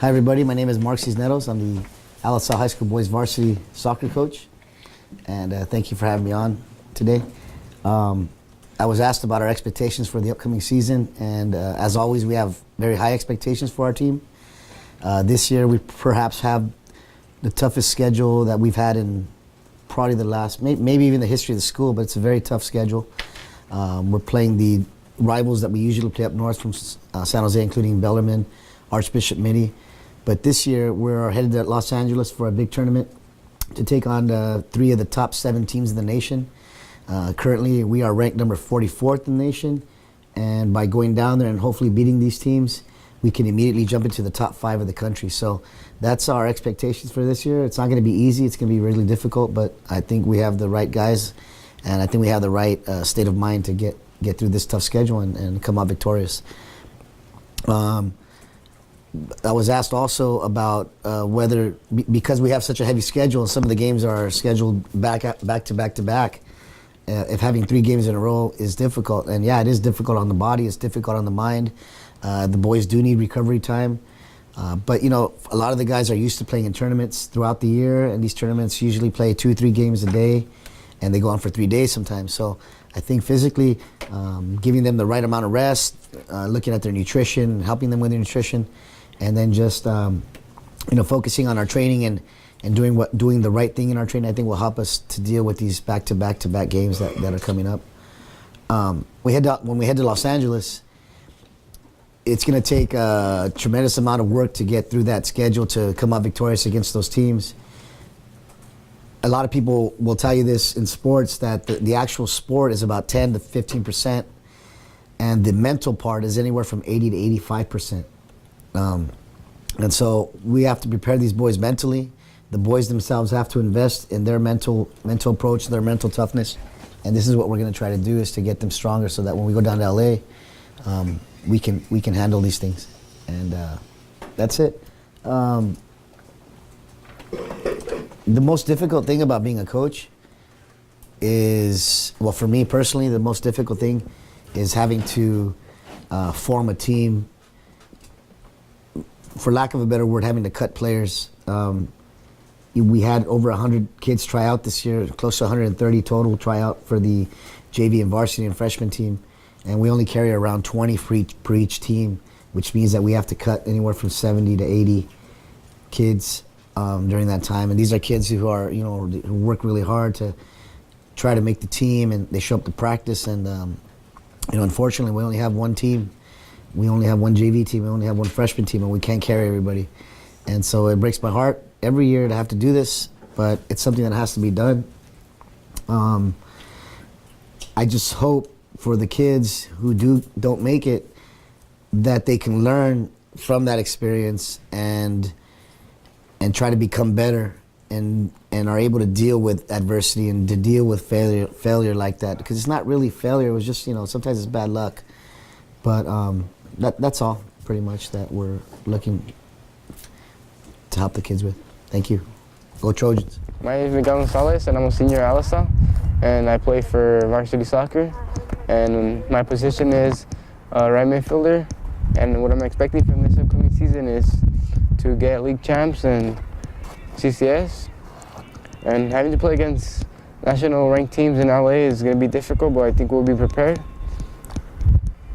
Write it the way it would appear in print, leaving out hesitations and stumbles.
Hi everybody, my name is Coach Cisneros. I'm the LSL High School Boys Varsity Soccer Coach, and thank you for having me on today. I was asked about our expectations for the upcoming season, and as always, we have very high expectations for our team. This year, we perhaps have the toughest schedule that we've had in probably the last, maybe even the history of the school, but it's a very tough schedule. We're playing the rivals that we usually play up north from San Jose, including Bellarmine, Archbishop Mitty. But this year, we're headed to Los Angeles for a big tournament to take on 3 of the top 7 teams in the nation. Currently, we are ranked number 44th in the nation, and by going down there and hopefully beating these teams, we can immediately jump into the top 5 of the country. So that's our expectations for this year. It's not going to be easy. It's going to be really difficult, but I think we have the right guys, and I think we have the right state of mind to get through this tough schedule and come out victorious. I was asked also about whether, because we have such a heavy schedule and some of the games are scheduled back to back, if having 3 games in a row is difficult. And yeah, it is difficult on the body, it's difficult on the mind. The boys do need recovery time. But you know, a lot of the guys are used to playing in tournaments throughout the year, and these tournaments usually play 2-3 games a day, and they go on for 3 days sometimes. So I think physically, giving them the right amount of rest, looking at their nutrition, helping them with their nutrition, and then just focusing on our training and doing the right thing in our training, I think will help us to deal with these back-to-back games that are coming up. When we head to Los Angeles, it's going to take a tremendous amount of work to get through that schedule to come out victorious against those teams. A lot of people will tell you this in sports, that the actual sport is about 10 to 15%, and the mental part is anywhere from 80 to 85%. And so we have to prepare these boys mentally. The boys themselves have to invest in their mental approach, their mental toughness. And this is what we're going to try to do, is to get them stronger so that when we go down to LA, we can handle these things. And that's it. The most difficult thing about being a coach is, well, for me personally, the most difficult thing is having to form a team. For lack of a better word, having to cut players. We had over 100 kids try out this year, close to 130 total try out for the JV and varsity and freshman team, and we only carry around 20 for each team, which means that we have to cut anywhere from 70 to 80 kids during that time. And these are kids who are, who work really hard to try to make the team, and they show up to practice. And unfortunately, we only have one team. We only have one JV team, we only have one freshman team, and we can't carry everybody. And so it breaks my heart every year to have to do this, but it's something that has to be done. I just hope for the kids who don't make it, that they can learn from that experience and try to become better and are able to deal with adversity and to deal with failure like that. Because it's not really failure, it was just, sometimes it's bad luck. But that's all, pretty much, that we're looking to help the kids with. Thank you. Go Trojans. My name is Miguel Gonzalez, and I'm a senior at LSL, and I play for varsity soccer. And my position is right midfielder. And what I'm expecting from this upcoming season is to get league champs and CCS. And having to play against national ranked teams in LA is going to be difficult, but I think we'll be prepared.